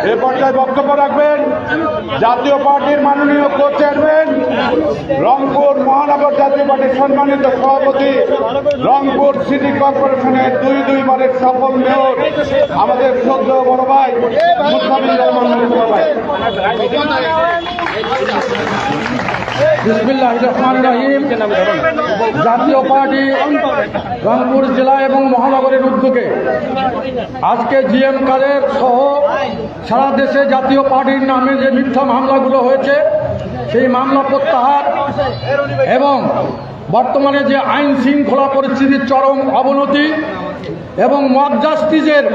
এ পর্যায়ে বক্তব্য রাখবেন জাতীয় পার্টির মাননীয় কো চেয়ারম্যান, রংপুর মহানগর জাতীয় পার্টির সম্মানিত সভাপতি, রংপুর সিটি কর্পোরেশনের দুইবারের সফল মেয়র আমাদের শ্রদ্ধেয় বড় ভাই মুস্তাফিজুর রহমান ভাই। বিসমিল্লাহির রহমানির রহিম। জাতীয় পার্টি রংপুর জেলা এবং মহানগরের উদ্যোগে আজকে জিএম কাদের সহ সারা দেশে জাতীয় পার্টির নামে যে মিথ্যা মামলাগুলো হয়েছে সেই মামলা প্রত্যাহার এবং বর্তমানে যে আইন শৃঙ্খলা পরিস্থিতির চরম অবনতি এবং মব জাস্টিসের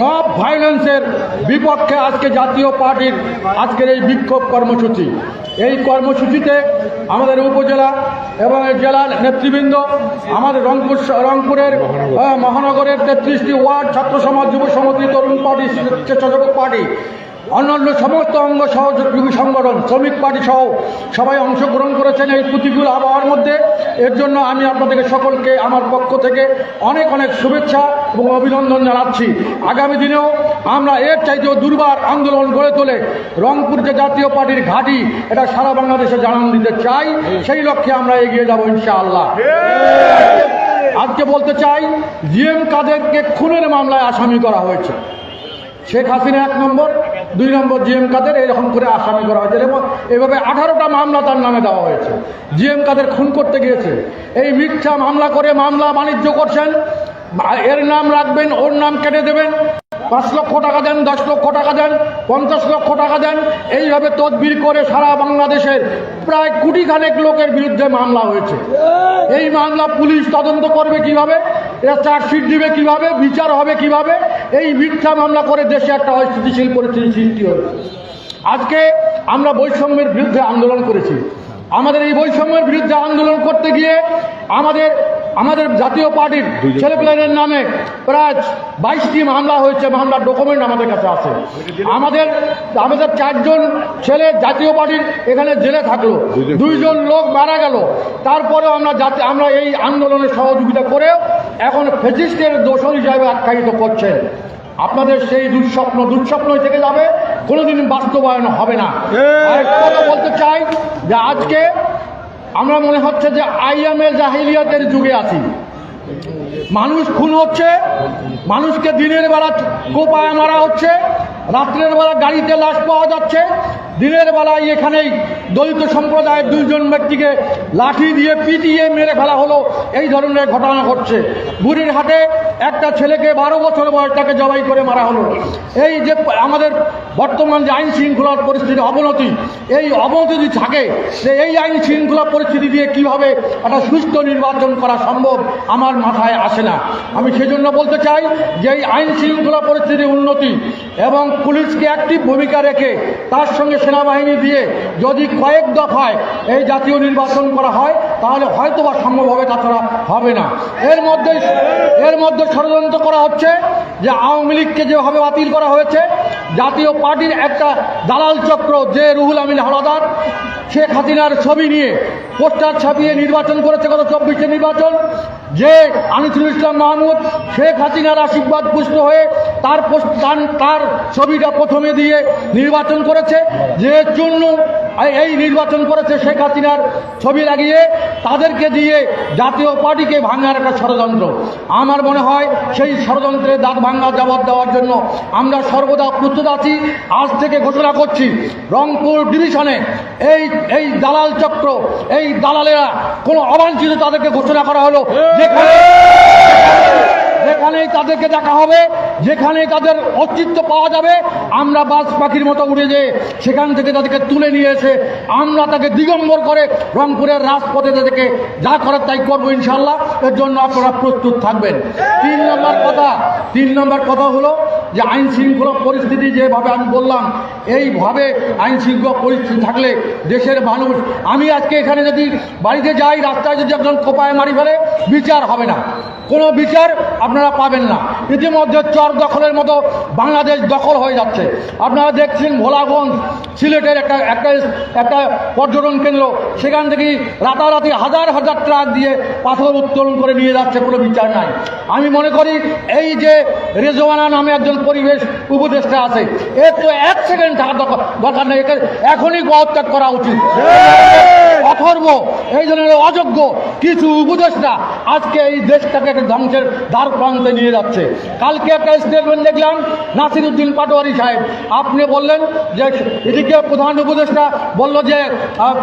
মব ভায়োলেন্সের বিপক্ষে আজকে জাতীয় পার্টির আজকের এই বিক্ষোভ কর্মসূচি। এই কর্মসূচিতে আমাদের উপজেলা এবং জেলার নেতৃবৃন্দ, আমাদের রংপুরের মহানগরের 33টি ওয়ার্ড, ছাত্র সমাজ, যুব সমিতি, তরুণ পার্টি, স্বেচ্ছাসেবক পার্টি, অন্যান্য সমস্ত অঙ্গ সহযোগী সংগঠন, শ্রমিক পার্টি সহ সবাই অংশগ্রহণ করেছেন এই প্রতিকূল আবহাওয়ার মধ্যে। এর জন্য আমি আপনাদেরকে সকলকে আমার পক্ষ থেকে অনেক অনেক শুভেচ্ছা এবং অভিনন্দন জানাচ্ছি। আগামী দিনেও আমরা এর চাইতেও দুর্বার আন্দোলন গড়ে তোলে রংপুর যে জাতীয় পার্টির ঘাঁটি, এটা সারা বাংলাদেশে জানান দিতে চাই। সেই লক্ষ্যে আমরা এগিয়ে যাব ইনশাআল্লাহ। আজকে বলতে চাই, জিএম কাদেরকে খুনের মামলায় আসামি করা হয়েছে। শেখ হাসিনা 1 নম্বর, 2 নম্বর জিএম কাদের, এরকম করে আসামি করা হয়েছে। এভাবে 18টা মামলা তার নামে দেওয়া হয়েছে। জিএম কাদের খুন করতে গিয়েছে, এই মিথ্যা মামলা করে মামলা বাণিজ্য করছেন। এর নাম রাখবেন, ওর নাম কেটে দেবেন, 5 লক্ষ টাকা দেন, 10 লক্ষ টাকা দেন, 50 লক্ষ টাকা দেন, এইভাবে তদবির করে সারা বাংলাদেশের প্রায় কোটিখানেক লোকের বিরুদ্ধে মামলা হয়েছে। এই মামলা পুলিশ তদন্ত করবে কিভাবে, এরা চার্জশিট দিবে কিভাবে, বিচার হবে কিভাবে? এই মিথ্যা মামলা করে দেশে একটা অস্থিতিশীল পরিস্থিতি সৃষ্টি হবে। আজকে আমরা বৈষম্যের বিরুদ্ধে আন্দোলন করেছি। আমাদের এই বৈষম্যের বিরুদ্ধে আন্দোলন করতে গিয়ে আমাদের জাতীয় পার্টির ছেলেপেলেদের নামে প্রায় 22টি মামলা হয়েছে। মামলার ডকুমেন্ট আমাদের কাছে আছে। আমাদের 4 জন ছেলে জাতীয় পার্টির এখানে জেলে থাকলো, 2 জন লোক মারা গেল। তারপরেও আমরা এই আন্দোলনে সহযোগিতা করেও এখন ফ্যাসিস্টের দোষর হিসাবে আখ্যায়িত করছেন। আপনাদের সেই দুঃস্বপ্নই থেকে যাবে, কোনোদিন বাস্তবায়ন হবে না। কথা বলতে চাই যে আজকে আমরা মনে হচ্ছে যে আইয়ামে জাহিলিয়াতের যুগে আছি। মানুষ খুন হচ্ছে, মানুষকে দিনের বেলা কোপায় মারা হচ্ছে, রাত্রের বেলা গাড়িতে লাশ পাওয়া যাচ্ছে, দিনের বেলায় এখানেই দলিত সম্প্রদায়ের 2 জন ব্যক্তিকে লাঠি দিয়ে পিটিয়ে মেরে ফেলা হলো। এই ধরনের ঘটনা ঘটছে। বুড়িরহাটে একটা ছেলেকে 12 বছর বয়স তাকে জবাই করে মারা হলো। এই যে আমাদের বর্তমান যে আইন শৃঙ্খলার পরিস্থিতি অবনতি, এই অবনতি যদি থাকে, যে এই আইন শৃঙ্খলা পরিস্থিতি দিয়ে কিভাবে একটা সুস্থ নির্বাচন করা সম্ভব আমার মাথায় আসে না। আমি সেজন্য বলতে চাই যে এই আইন শৃঙ্খলা পরিস্থিতির উন্নতি এবং পুলিশকে অ্যাক্টিভ ভূমিকা রেখে তার সঙ্গে সেনাবাহিনী দিয়ে যদি কয়েক দফায় এই জাতীয় নির্বাচন করা হয় তাহলে হয়তোবা সম্ভব হবে, তাছাড়া হবে না। এর মধ্যে ষড়যন্ত্র করা হচ্ছে যে আওয়ামী লীগকে যেভাবে বাতিল করা হয়েছে, জাতীয় পার্টির একটা দালাল চক্র যে রুহুল আমিন হাওলাদার শেখ হাসিনার ছবি নিয়ে পোস্টার ছাপিয়ে নির্বাচন করেছে গত 24 নির্বাচন, যে আনিসুল ইসলাম মাহমুদ শেখ হাসিনার আশীর্বাদ পুষ্ট হয়ে তার ছবিটা প্রথমে দিয়ে নির্বাচন করেছে, যে জন্য এই নির্বাচন করেছে শেখ হাসিনার ছবি লাগিয়ে, তাদেরকে দিয়ে জাতীয় পার্টিকে ভাঙার একটা ষড়যন্ত্র। আমার মনে হয় সেই ষড়যন্ত্রের দাঁত ভাঙা জবাব দেওয়ার জন্য আমরা সর্বদা প্রস্তুত আছি। আজ থেকে ঘোষণা করছি, রংপুর ডিভিশনে এই দালাল চক্র, এই দালালেরা কোনো অবাঞ্ছিত তাদেরকে ঘোষণা করা হলো, যেখানেই তাদেরকে দেখা হবে, যেখানেই তাদের অস্তিত্ব পাওয়া যাবে, আমরা বাজ পাখির মতো উড়ে যেয়ে সেখান থেকে তাদেরকে তুলে নিয়ে এসে আমরা তাকে দিগম্বর করে রংপুরের রাজপথে তাদেরকে যা করার তাই করবো ইনশাল্লাহ। এর জন্য আপনারা প্রস্তুত থাকবেন। 3 নম্বর কথা হলো যে আইন শৃঙ্খলা পরিস্থিতি যেভাবে আমি বললাম, এইভাবে আইন শৃঙ্খলা পরিস্থিতি থাকলে দেশের মানুষ, আমি আজকে এখানে যদি বাড়িতে যাই, রাস্তায় যদি একজন কোপায় মারি ফেলে, বিচার হবে না। কোনো বিচার আপনারা পাবেন না। ইতিমধ্যে চর দখলের মতো বাংলাদেশ দখল হয়ে যাচ্ছে। আপনারা দেখছেন ভোলাগঞ্জ সিলেটের একটা পর্যটন কেন্দ্র, সেখান থেকে রাতারাতি হাজার হাজার ট্রাক দিয়ে পাথর উত্তোলন করে নিয়ে যাচ্ছে, কোনো বিচার নাই। আমি মনে করি এই যে রেজওয়ানা নামে একজন পরিবেশ উপদেষ্টা আছে, এর তো 1 সেকেন্ড থাকা দরকার নেই, এখনই পদত্যাগ করা উচিত। অথর্ব এই ধরনের অযোগ্য কিছু উপদেষ্টা আজকে এই দেশটাকে একটা ধ্বংসের দ্বার প্রান্তে নিয়ে যাচ্ছে। কালকে একটা স্টেটমেন্ট দেখলাম নাসিরউদ্দিন পাটোয়ারি সাহেব, আপনি বললেন যে এদিকে প্রধান উপদেষ্টা বলল যে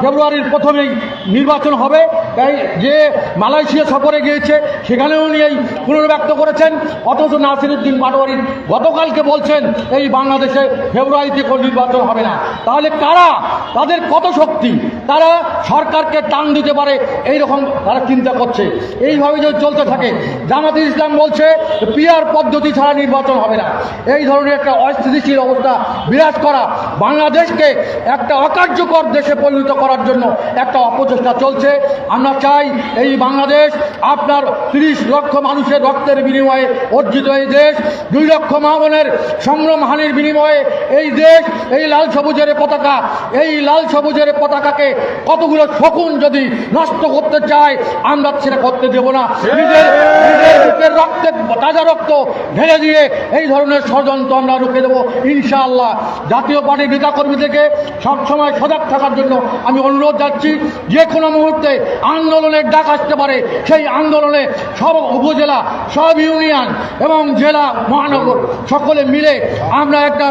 ফেব্রুয়ারির প্রথমেই নির্বাচন হবে, তাই যে মালয়েশিয়া সফরে গিয়েছে সেখানেও উনি এই পুনর্ব্যক্ত করেছেন, অথচ নাসিরউদ্দিন পাটোয়ারি গতকালকে বলছেন এই বাংলাদেশে ফেব্রুয়ারিতে কোনো নির্বাচন হবে না। তাহলে কারা, তাদের কত শক্তি, তারা সরকারকে টান দিতে পারে এইরকম তারা চিন্তা করছে। এইভাবে যদি চলতে থাকে, জামাতে ইসলাম বলছে পিআর পদ্ধতি ছাড়া নির্বাচন হবে না। এই ধরনের একটা অস্থিতিশীল অবস্থা বিরাজ করা, বাংলাদেশকে একটা অকার্যকর দেশে পরিণত করার জন্য একটা অপচেষ্টা চলছে। আমরা চাই এই বাংলাদেশ আপনার 30 লক্ষ মানুষের রক্তের বিনিময়ে অর্জিত এই দেশ, 2 লক্ষ মা বোনের সংগ্রামহানির বিনিময়ে এই দেশ, এই লাল সবুজের পতাকা, এই লাল সবুজের পতাকাকে কতগুলো শকুন যদি নষ্ট করতে চায় আমরা সেটা করতে দেব না। নিজের রক্তে তাজা রক্ত ঢেলে দিয়ে এই ধরনের ষড়যন্ত্র আমরা রুখে দেবো ইনশাআল্লাহ। জাতীয় পার্টির নেতাকর্মী থেকে সবসময় সজাগ থাকার জন্য আমি অনুরোধ যাচ্ছি, যে কোনো মুহূর্তে আন্দোলনের ডাক আসতে পারে। সেই আন্দোলনে সব উপজেলা, সব ইউনিয়ন এবং জেলা, মহানগর সকলে মিলে আমরা একটা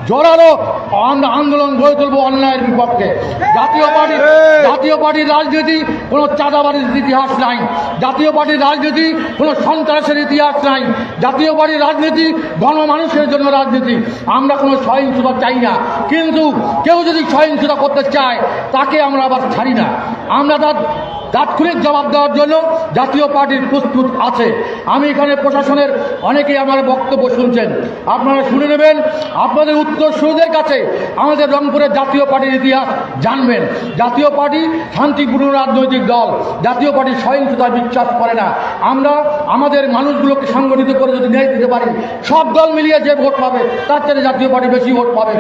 জোরালো আন্দোলন গড়ে তুলব অন্যায়ের বিপক্ষে। জাতীয় পার্টির রাজনীতি কোনো চাঁদাবাজির ইতিহাস নাই, জাতীয় পার্টির রাজনীতি কোনো সন্ত্রাসের ইতিহাস নাই, জাতীয় পার্টির রাজনীতি গণমানুষের জন্য রাজনীতি। আমরা কোনো সহিংসতা চাই না, কিন্তু কেউ যদি সহিংসতা করতে চায় তাকে আমরা আবার ছাড়ি না। আমরা তার তাৎক্ষণিক জবাব দেওয়ার জন্য জাতীয় পার্টির প্রস্তুত আছে। আমি এখানে প্রশাসনের অনেকেই আমার বক্তব্য শুনছেন, আপনারা শুনে নেবেন। আপনাদের উত্তরসূরিদের কাছে আমাদের রংপুরের জাতীয় পার্টির ইতিহাস জানবেন। জাতীয় পার্টি শান্তিপূর্ণ রাজনৈতিক দল, জাতীয় পার্টি সহিংসতায় বিশ্বাস করে না। আমরা আমাদের মানুষগুলোকে সংগঠিত করে যদি ন্যায় দিতে পারি, সব দল মিলিয়ে যে ভোট পাবে তার চেয়ে জাতীয় পার্টি বেশি ভোট পাবে।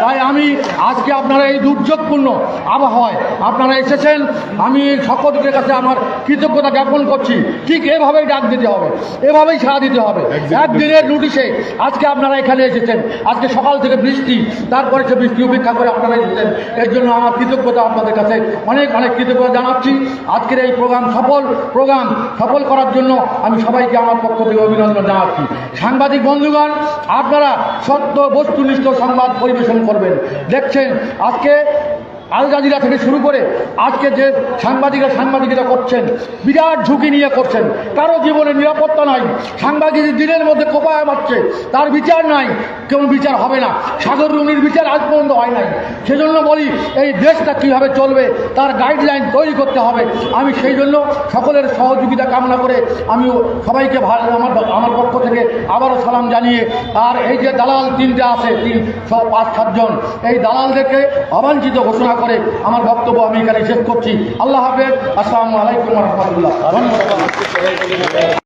তাই আমি আজকে আপনারা এই দুর্যোগপূর্ণ আবহাওয়ায় আপনারা এসেছেন, আমি সকলের কাছে আমার কৃতজ্ঞতা জ্ঞাপন করছি। ঠিক এভাবেই ডাক দিতে হবে, এভাবেই সাড়া দিতে হবে। একদিনের নোটিশে আজকে আপনারা এখানে এসেছেন, আজকে সকাল থেকে বৃষ্টি, তারপরে সে বৃষ্টি উপেক্ষা করে আপনারা এসেছেন, এর জন্য আমার কৃতজ্ঞতা আপনাদের কাছে অনেক অনেক কৃতজ্ঞতা জানাচ্ছি। আজকের এই প্রোগ্রাম সফল করার জন্য আমি সবাইকে আমার পক্ষ থেকে অভিনন্দন জানাচ্ছি। সাংবাদিক বন্ধুগণ, আপনারা সত্য বস্তুনিষ্ঠ সংবাদ পরিবেশন করবেন। দেখছেন আজকে আল জাজিরা থেকে শুরু করে আজকে যে সাংবাদিকরা করছেন, বিরাট ঝুঁকি নিয়ে করছেন। কারো জীবনের নিরাপত্তা নাই, সাংবাদিক দিনের মধ্যে কোপায় মারছে, তার বিচার নাই, কেউ বিচার হবে না। সাগর রুনির বিচার আজ পর্যন্ত হয় নাই। সেজন্য বলি এই দেশটা কীভাবে চলবে তার গাইডলাইন তৈরি করতে হবে। আমি সেই জন্য সকলের সহযোগিতা কামনা করে আমি সবাইকে আমার পক্ষ থেকে আবারও সালাম জানিয়ে, আর এই যে দালাল 3টে আছে, 5-7 জন, এই দালালদেরকে অবাঞ্ছিত ঘোষণা করে আমার বক্তব্য আমি এখানে শেষ করছি। আল্লাহ হাফেজ। আসসালামু আলাইকুম ওয়া রাহমাতুল্লাহ। ধন্যবাদ।